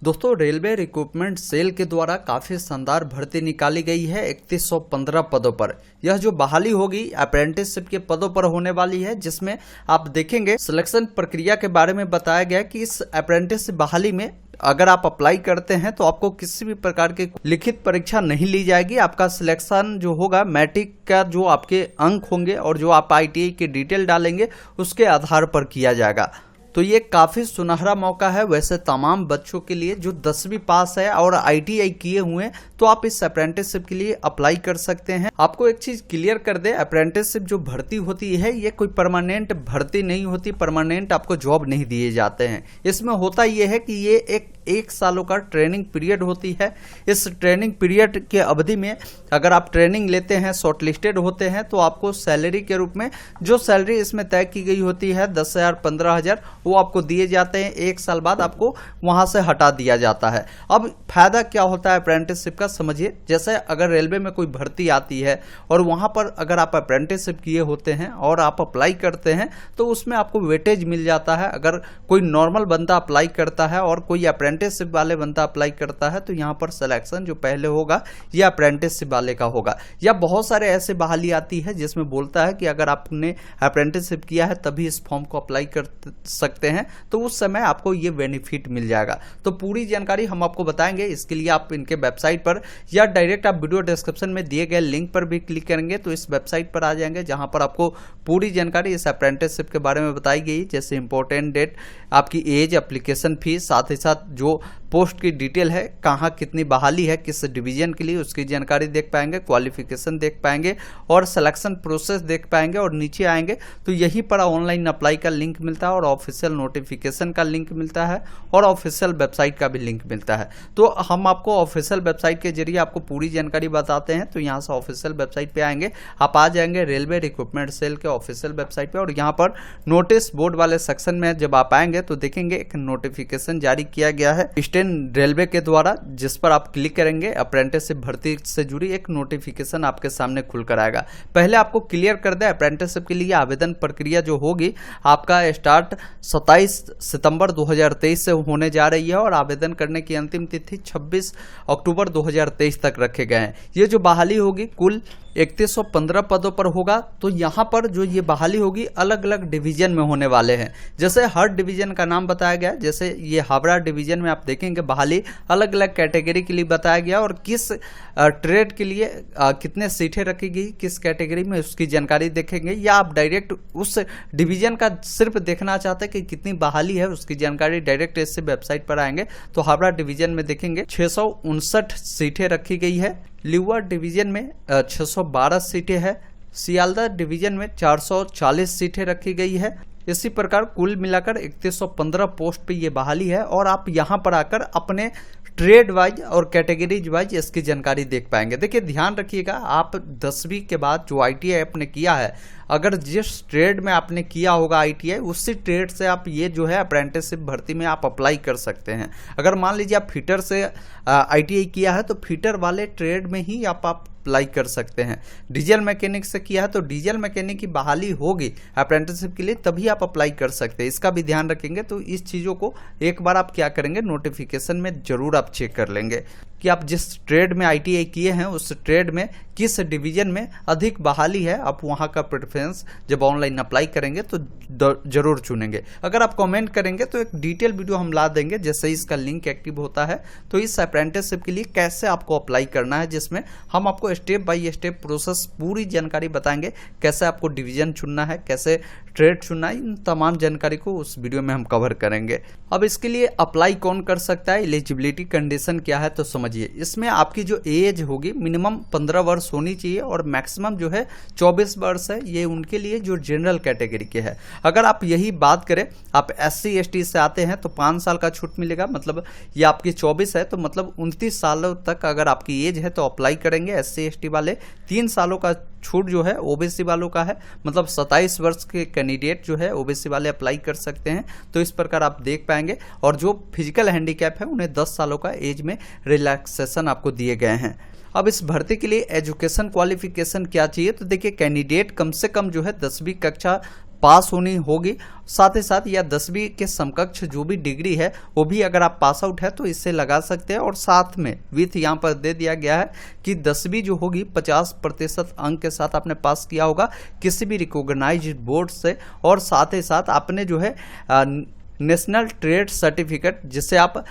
दोस्तों, railway recruitment cell के द्वारा काफ़ी शानदार भर्ती निकाली गई है 3115 पदों पर। यह जो बहाली होगी अप्रेंटिसशिप के पदों पर होने वाली है, जिसमें आप देखेंगे सिलेक्शन प्रक्रिया के बारे में बताया गया कि इस अप्रेंटिसशिप बहाली में अगर आप अप्लाई करते हैं तो आपको किसी भी प्रकार की लिखित परीक्षा नहीं ली जाएगी। आपका सिलेक्शन जो होगा मैट्रिक का जो आपके अंक होंगे और जो आप ITI की डिटेल डालेंगे उसके आधार पर किया जाएगा। तो ये काफ़ी सुनहरा मौका है वैसे तमाम बच्चों के लिए जो 10वीं पास है और ITI किए हुए हैं, तो आप इस अप्रेंटिसशिप के लिए अप्लाई कर सकते हैं। आपको एक चीज़ क्लियर कर दे, अप्रेंटिसशिप जो भर्ती होती है ये कोई परमानेंट भर्ती नहीं होती, परमानेंट आपको जॉब नहीं दिए जाते हैं। इसमें होता ये है कि ये एक सालों का ट्रेनिंग पीरियड होती है। इस ट्रेनिंग पीरियड के अवधि में अगर आप ट्रेनिंग लेते हैं, शॉर्टलिस्टेड होते हैं, तो आपको सैलरी के रूप में जो सैलरी इसमें तय की गई होती है 10,000 15,000 वो आपको दिए जाते हैं। 1 साल बाद आपको वहां से हटा दिया जाता है। अब फायदा क्या होता है अप्रेंटिसशिप का, समझिए। जैसे अगर रेलवे में कोई भर्ती आती है और वहां पर अगर आप अप्रेंटिसशिप किए होते हैं और आप अप्लाई करते हैं तो उसमें आपको वेटेज मिल जाता है। अगर कोई नॉर्मल बंदा अप्लाई करता है और कोई अप्रेंटिसशिप वाले बंदा अप्लाई करता है तो यहाँ पर सिलेक्शन जो पहले होगा यह अप्रेंटिसशिप वाले का होगा। या बहुत सारे ऐसे बहाली आती है जिसमें बोलता है कि अगर आपने अप्रेंटिसशिप किया है तभी इस फॉर्म को अप्लाई कर सकते हैं, तो उस समय आपको ये बेनिफिट मिल जाएगा। तो पूरी जानकारी हम आपको बताएंगे। इसके लिए आप इनके वेबसाइट पर या डायरेक्ट आप वीडियो डिस्क्रिप्शन में दिए गए लिंक पर भी क्लिक करेंगे तो इस वेबसाइट पर आ जाएंगे, जहां पर आपको पूरी जानकारी इस अप्रेंटिसशिप के बारे में बताई गई, जैसे इंपॉर्टेंट डेट, आपकी एज, एप्लीकेशन फीस, साथ ही साथ जो पोस्ट की डिटेल है, कहाँ कितनी बहाली है, किस डिवीजन के लिए, उसकी जानकारी देख पाएंगे, क्वालिफिकेशन देख पाएंगे और सिलेक्शन प्रोसेस देख पाएंगे। और नीचे आएंगे तो यहीं पर ऑनलाइन अप्लाई का लिंक मिलता है और ऑफिशियल नोटिफिकेशन का लिंक मिलता है और ऑफिशियल वेबसाइट का भी लिंक मिलता है। तो हम आपको ऑफिशियल वेबसाइट के जरिए आपको पूरी जानकारी बताते हैं। तो यहाँ से ऑफिशियल वेबसाइट पे आएंगे, आप आ जाएंगे रेलवे रिक्रूटमेंट सेल के ऑफिशियल वेबसाइट पे और यहाँ पर नोटिस बोर्ड वाले सेक्शन में जब आप आएंगे तो देखेंगे एक नोटिफिकेशन जारी किया गया है ईस्टर्न रेलवे के द्वारा, जिस पर आप क्लिक करेंगे अप्रेंटिसशिप भर्ती से जुड़ी एक नोटिफिकेशन आपके सामने खुलकर आएगा। पहले आपको क्लियर कर दे, अप्रेंटिसशिप के लिए आवेदन प्रक्रिया जो होगी आपका स्टार्ट 27 सितंबर 2023 से होने जा रही है और आवेदन करने की अंतिम तिथि 26 अक्टूबर 2023 तक रखे गए हैं। ये जो बहाली होगी कुल 3115 पदों पर होगा। तो यहाँ पर जो ये बहाली होगी अलग अलग डिवीजन में होने वाले हैं। जैसे हर डिवीजन का नाम बताया गया, जैसे ये हावड़ा डिवीजन में आप देखेंगे बहाली अलग अलग कैटेगरी के लिए बताया गया और किस ट्रेड के लिए कितने सीटें रखी गई, किस कैटेगरी में, उसकी जानकारी देखेंगे। या आप डायरेक्ट उस डिवीजन का सिर्फ देखना चाहते हैं कि कितनी बहाली है, उसकी जानकारी डायरेक्ट इससे वेबसाइट पर आएंगे तो हावड़ा डिवीजन में देखेंगे 659 सीटें रखी गई है। लिवा डिवीजन में 612 सीटें हैं। सियालदह डिवीजन में 440 सीटें रखी गई है। इसी प्रकार कुल मिलाकर 3115 पोस्ट पे ये बहाली है और आप यहाँ पर आकर अपने ट्रेड वाइज और कैटेगरीज वाइज इसकी जानकारी देख पाएंगे। देखिए ध्यान रखिएगा, आप 10वीं के बाद जो ITI आपने किया है, अगर जिस ट्रेड में आपने किया होगा ITI उसी ट्रेड से आप ये जो है अप्रेंटिसशिप भर्ती में आप अप्लाई कर सकते हैं। अगर मान लीजिए आप फिटर से ITI किया है तो फिटर वाले ट्रेड में ही आप अप्लाई कर सकते हैं। डीजल मैकेनिक से किया है तो डीजल मैकेनिक की बहाली होगी अप्रेंटिसशिप के लिए, तभी आप अप्लाई कर सकते हैं। इसका भी ध्यान रखेंगे। तो इस चीज़ों को एक बार आप क्या करेंगे, नोटिफिकेशन में जरूर आप चेक कर लेंगे कि आप जिस ट्रेड में ITI किए हैं उस ट्रेड में किस डिवीजन में अधिक बहाली है। आप वहां का प्रेफरेंस जब ऑनलाइन अप्लाई करेंगे तो जरूर चुनेंगे। अगर आप कमेंट करेंगे तो एक डिटेल वीडियो हम ला देंगे, जैसे ही इसका लिंक एक्टिव होता है तो इस अप्रेंटिसशिप के लिए कैसे आपको अप्लाई करना है, जिसमें हम आपको स्टेप बाय स्टेप प्रोसेस पूरी जानकारी बताएंगे। कैसे आपको डिवीजन चुनना है, कैसे ट्रेड चुनना है, इन तमाम जानकारी को उस वीडियो में हम कवर करेंगे। अब इसके लिए अप्लाई कौन कर सकता है, एलिजिबिलिटी कंडीशन क्या है, तो समझिए। इसमें आपकी जो एज होगी मिनिमम 15 वर्ष होनी चाहिए और मैक्सिमम जो है 24 वर्ष है। ये उनके लिए जो जनरल कैटेगरी के है। अगर आप यही बात करें, आप SC ST से आते हैं तो 5 साल का छूट मिलेगा, मतलब ये आपकी 24 है तो मतलब 29 सालों तक अगर आपकी एज है तो अप्लाई करेंगे SC ST वाले। 3 सालों का छूट जो है OBC वालों का है, मतलब 27 वर्ष के कैंडिडेट जो है OBC वाले अप्लाई कर सकते हैं। तो इस प्रकार आप देख पाएंगे। और जो फिजिकल हैंडीकैप है उन्हें 10 सालों का एज में रिलैक्सेशन आपको दिए गए हैं। अब इस भर्ती के लिए एजुकेशन क्वालिफिकेशन क्या चाहिए, तो देखिए कैंडिडेट कम से कम जो है 10वीं कक्षा पास होनी होगी। साथ ही साथ या 10वीं के समकक्ष जो भी डिग्री है वो भी अगर आप पास आउट है तो इससे लगा सकते हैं। और साथ में विथ यहाँ पर दे दिया गया है कि 10वीं जो होगी 50% अंक के साथ आपने पास किया होगा किसी भी रिकॉग्नाइज्ड बोर्ड से। और साथ ही साथ आपने जो है नेशनल ट्रेड सर्टिफिकेट जिसे आप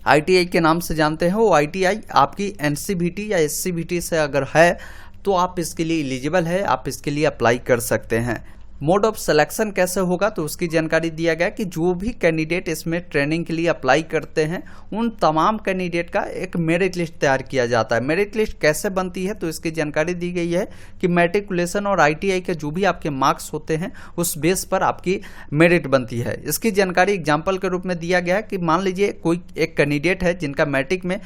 ITI के नाम से जानते हैं, वो ITI आपकी NCVT या SCVT से अगर है तो आप इसके लिए एलिजिबल है, आप इसके लिए अप्लाई कर सकते हैं। मोड ऑफ सिलेक्शन कैसे होगा तो उसकी जानकारी दिया गया कि जो भी कैंडिडेट इसमें ट्रेनिंग के लिए अप्लाई करते हैं उन तमाम कैंडिडेट का एक मेरिट लिस्ट तैयार किया जाता है। मेरिट लिस्ट कैसे बनती है तो इसकी जानकारी दी गई है कि मैट्रिकुलेशन और ITI के जो भी आपके मार्क्स होते हैं उस बेस पर आपकी मेरिट बनती है। इसकी जानकारी एग्जाम्पल के रूप में दिया गया है कि मान लीजिए कोई एक कैंडिडेट है जिनका मैट्रिक में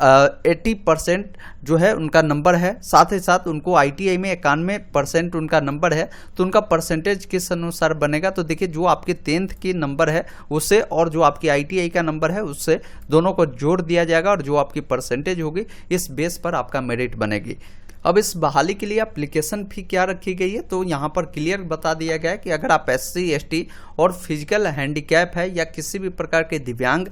80% जो है उनका नंबर है, साथ ही साथ उनको ITI में 91% उनका नंबर है, तो उनका परसेंटेज किस अनुसार बनेगा तो देखिए जो आपके 10th की नंबर है उससे और जो आपकी ITI का नंबर है उससे दोनों को जोड़ दिया जाएगा और जो आपकी परसेंटेज होगी इस बेस पर आपका मेरिट बनेगी। अब इस बहाली के लिए एप्लीकेशन फी क्या रखी गई है तो यहाँ पर क्लियर बता दिया गया है कि अगर आप SC ST और फिजिकल हैंडीकैप है या किसी भी प्रकार के दिव्यांग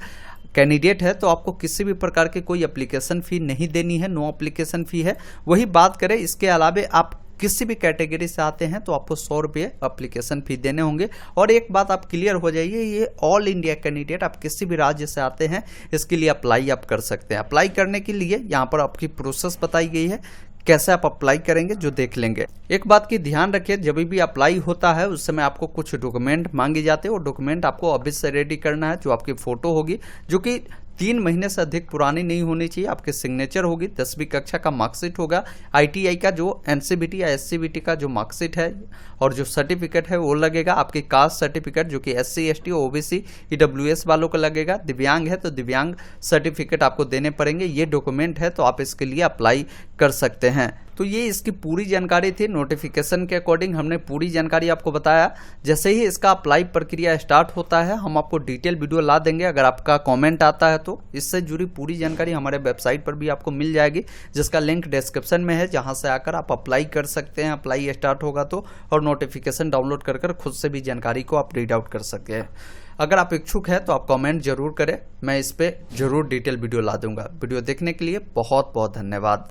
कैंडिडेट है तो आपको किसी भी प्रकार की कोई एप्लीकेशन फ़ी नहीं देनी है, नो एप्लीकेशन फ़ी है। वही बात करें इसके अलावा आप किसी भी कैटेगरी से आते हैं तो आपको 100 रुपये एप्लीकेशन फ़ी देने होंगे। और एक बात आप क्लियर हो जाइए, ये ऑल इंडिया कैंडिडेट आप किसी भी राज्य से आते हैं इसके लिए अप्लाई आप कर सकते हैं। अप्लाई करने के लिए यहाँ पर आपकी प्रोसेस बताई गई है, कैसे आप अप्लाई करेंगे जो देख लेंगे। एक बात की ध्यान रखिए, जब भी अप्लाई होता है उस समय आपको कुछ डॉक्यूमेंट मांगे जाते हैं। वो डॉक्यूमेंट आपको अभी से रेडी करना है। जो आपकी फ़ोटो होगी जो कि 3 महीने से अधिक पुरानी नहीं होनी चाहिए, आपके सिग्नेचर होगी, 10वीं कक्षा का मार्कशीट होगा, ITI का जो NCVT या SCVT का जो मार्कशीट है और जो सर्टिफिकेट है वो लगेगा, आपकी कास्ट सर्टिफिकेट जो कि SC ST OBC EWS वालों को लगेगा, दिव्यांग है तो दिव्यांग सर्टिफिकेट आपको देने पड़ेंगे। ये डॉक्यूमेंट है तो आप इसके लिए अप्लाई कर सकते हैं। तो ये इसकी पूरी जानकारी थी। नोटिफिकेशन के अकॉर्डिंग हमने पूरी जानकारी आपको बताया। जैसे ही इसका अप्लाई प्रक्रिया स्टार्ट होता है हम आपको डिटेल वीडियो ला देंगे। अगर आपका कमेंट आता है तो इससे जुड़ी पूरी जानकारी हमारे वेबसाइट पर भी आपको मिल जाएगी, जिसका लिंक डिस्क्रिप्शन में है, जहां से आकर आप अप्लाई कर सकते हैं। अप्लाई स्टार्ट होगा तो और नोटिफिकेशन डाउनलोड कर खुद से भी जानकारी को आप रीड आउट कर सकते हैं। अगर आप इच्छुक है तो आप कमेंट जरूर करें, मैं इस पर जरूर डिटेल वीडियो ला दूंगा। वीडियो देखने के लिए बहुत बहुत धन्यवाद।